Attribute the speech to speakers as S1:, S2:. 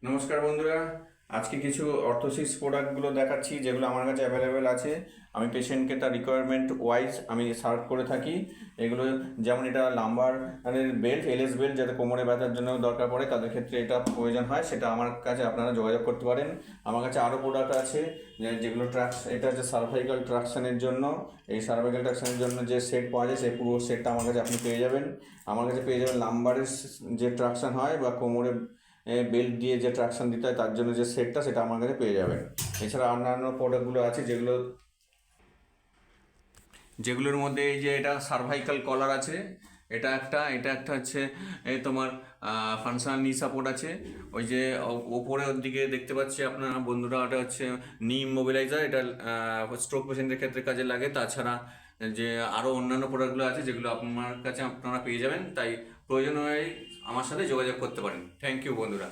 S1: নমস্কার বন্ধুরা, আজকে কিছু অর্থোসিস প্রোডাক্টগুলো দেখাচ্ছি যেগুলো আমার কাছে অ্যাভেলেবেল আছে। আমি পেশেন্টকে তার রিকোয়ারমেন্ট ওয়াইজ আমি সার্ভ করে থাকি। এগুলো যেমন এটা লাম্বার বেল্ট, এলএস বেল্ট, যাতে কোমরে ব্যথার জন্য দরকার পড়ে তাদের ক্ষেত্রে এটা প্রয়োজন হয়, সেটা আমার কাছে আপনারা যোগাযোগ করতে পারেন। আমার কাছে আরও প্রোডাক্ট আছে যেগুলো এটা হচ্ছে সার্ভাইকাল ট্রাকশনের জন্য। এই সার্ভাইকাল ট্রাকশনের জন্য যে সেট পাওয়া যায় সেই পুরো সেটটা আমার কাছে আপনি পেয়ে যাবেন। আমার কাছে পেয়ে যাবেন লাম্বারের যে ট্রাকশন হয় বা কোমরে বেল্ট দিয়ে যে ট্রাকশন দিতে হয় তার জন্য যে সেটটা, সেটা আমার কাছে পেয়ে যাবেন। এছাড়া অন্যান্য প্রোডাক্টগুলো আছে যেগুলোর মধ্যে এই যে এটা সার্ভাইকাল কলার আছে, এটা একটা হচ্ছে এই তোমার ফাংশনাল নি সাপোর্ট আছে। ওই যে ওপরের দিকে দেখতে পাচ্ছি আপনারা বন্ধুরা, ওটা হচ্ছে নি ইমোবিলাইজার। এটা স্ট্রোক পেশেন্টের ক্ষেত্রে কাজে লাগে। তাছাড়া যে আরও অন্যান্য প্রোডাক্টগুলো আছে যেগুলো আপনার কাছে আপনারা পেয়ে যাবেন, তাই প্রয়োজন হয় আমার সাথে যোগাযোগ করতে পারেন। থ্যাংক ইউ বন্ধুরা।